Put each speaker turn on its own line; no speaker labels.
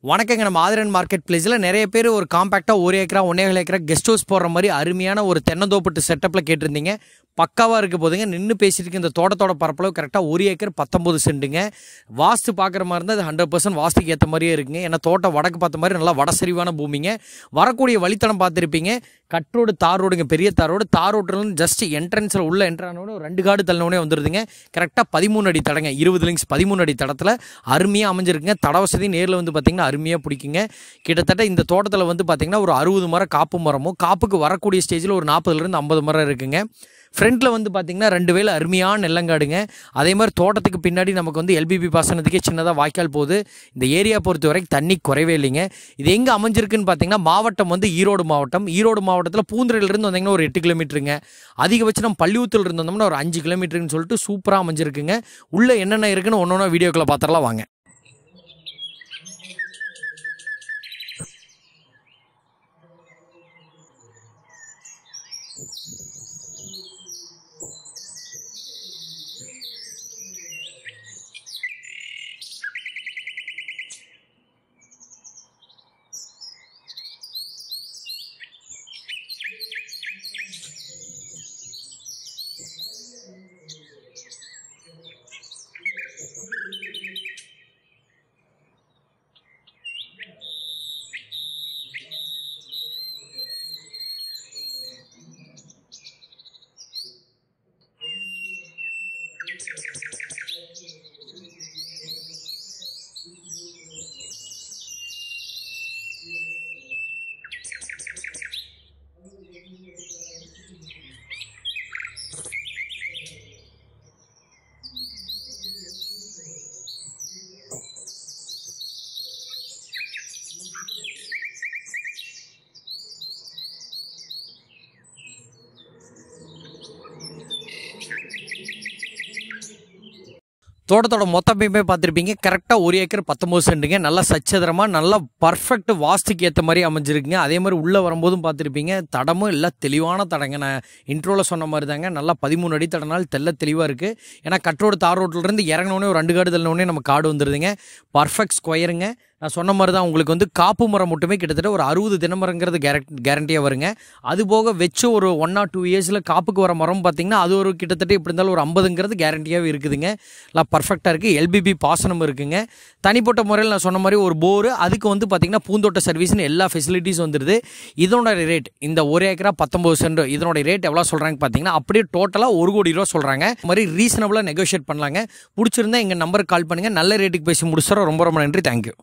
வணக்கங்க. நம்ம ஆதிரன் மார்க்கெட் பிளேஸில் நிறைய பேர் ஒரு காம்பேக்டாக 1 ஏக்கரா 1.5 ஏக்கரா கெஸ்ட் ஹவுஸ் போடுற மாதிரி அருமையான ஒரு தென்னந்தோப்பட்டு செட்டப்பில் கேட்டிருந்தீங்க. பக்காவாக இருக்க போதுங்க. நின்று பேசிட்டு இந்த தோட்டத்தோட பரப்பளவு கரெக்டாக 1 ஏக்கர் 19 சென்ட்டுங்க. வாஸ்து பார்க்குற மாதிரி இருந்தால் அது 100% வாஸ்துக்கு ஏற்ற மாதிரியே இருக்குங்க. ஏன்னா தோட்டம் வடக்கு பார்த்த மாதிரி நல்லா வடசரிவான பூமிங்க. வரக்கூடிய வழித்தடம் பார்த்துருப்பீங்க. கட் ரோடு, தார் ரோடுங்க, பெரிய தார் ரோடுலேருந்து ஜஸ்ட் என்ட்ரன்ஸில் உள்ள என்ட்ரானோட 2 காடு தள்ளினோடனே வந்துடுதுங்க. கரெக்டாக 13 அடி தடங்க, 20 லிங்ஸ் 13 அடி தடத்தில் அருமையாக அமைஞ்சிருக்குங்க. தட வசதி நேரில் வந்து பார்த்திங்கன்னா அருமையாக பிடிக்குங்க. கிட்டத்தட்ட இந்த தோட்டத்தில் வந்து பார்த்திங்கன்னா ஒரு 60 மரம் காப்பு மரமும், காப்புக்கு வரக்கூடிய ஸ்டேஜில் ஒரு 40லேருந்து 50 மரம் இருக்குங்க. ஃப்ரண்ட்டில் வந்து பார்த்திங்கன்னா 2 வேலை அருமையான நெல்லங்காடுங்க. அதே மாதிரி தோட்டத்துக்கு பின்னாடி நமக்கு வந்து எல்பிபி பாசனத்துக்கே சின்னதாக வாய்க்கால் போகுது. இந்த ஏரியா பொறுத்த வரைக்கும் தண்ணி குறைவே இல்லைங்க. இது எங்கே அமைஞ்சிருக்குன்னு பார்த்தீங்கன்னா மாவட்டம் வந்து ஈரோடு மாவட்டத்தில் பூந்துறையிலிருந்து வந்தீங்கன்னா ஒரு 8 கிலோமீட்டருங்க. அதிகபட்சம் நம்ம பள்ளியூத்தில் இருந்து வந்தோம்னா ஒரு 5 கிலோமீட்டருன்னு சொல்லிட்டு சூப்பராக அமைஞ்சிருக்குங்க. உள்ளே என்னென்ன இருக்குன்னு ஒன்று வீடியோக்குள்ளே பார்த்துடலாம் வாங்க. தோட்டத்தோட மொத்த பைப்பே பார்த்துருப்பீங்க. கரெக்டாக 1 ஏக்கர் 19 சென்ட்டுங்க. நல்லா சச்சதரமாக நல்லா பர்ஃபெக்ட் வாஸ்துக்கு ஏற்ற மாதிரி அமைஞ்சிருக்குங்க. அதே மாதிரி உள்ளே வரும்போதும் பார்த்துருப்பீங்க. தடமும் எல்லாம் தெளிவான தடங்க. நான் இன்ட்ரோவில் சொன்ன மாதிரி தாங்க. நல்லா 13 அடி தடனால் தெளிவாக இருக்குது. ஏன்னா கட்ரோடு தார் ரோட்டிலேருந்து இறங்கினோடனே ஒரு 2 காடு தள்ளினோடனே நம்ம காடு வந்துடுதுங்க. பர்ஃபெக்ட் ஸ்கொயருங்க. நான் சொன்ன மாதிரி தான் உங்களுக்கு வந்து காப்பு மரம் மட்டுமே கிட்டத்தட்ட ஒரு 60 தினமரங்கிறது கேரண்டியாக வருங்க. அது போக வச்சு ஒரு 1 or 2 இயர்ஸில் காப்புக்கு வர மரம் பார்த்திங்கன்னா அது ஒரு கிட்டத்தட்ட எப்படி இருந்தாலும் ஒரு 50ங்கிறது கேரண்டியாகவே இருக்குதுங்க. எல்லாம் பர்ஃபெக்டாக இருக்குது. எல்பிபி பாசனம் இருக்குங்க. தனிப்பட்ட முறையில் நான் சொன்ன மாதிரி ஒரு போரு, அதுக்கு வந்து பார்த்திங்கன்னா பூந்தோட்ட சர்வீஸ்னு எல்லா ஃபெசிலிட்டிஸும் வந்துடுது. இதனோட ரேட் இந்த 1 ஏக்கரா 19 சென்ட் இதனோட ரேட் எவ்வளோ சொல்கிறாங்க பார்த்தீங்கன்னா அப்படியே டோட்டலாக 1 கோடி ரூபா சொல்கிறாங்க. இந்த மாதிரி ரீசனபுளாக நெகோஷியேட் பண்ணலாங்க. பிடிச்சிருந்தா எங்கள் நம்பருக்கு கால் பண்ணுங்கள். நல்ல ரேட்டுக்கு பேசி முடிச்சுறோம். ரொம்ப நன்றி. தேங்க்யூ.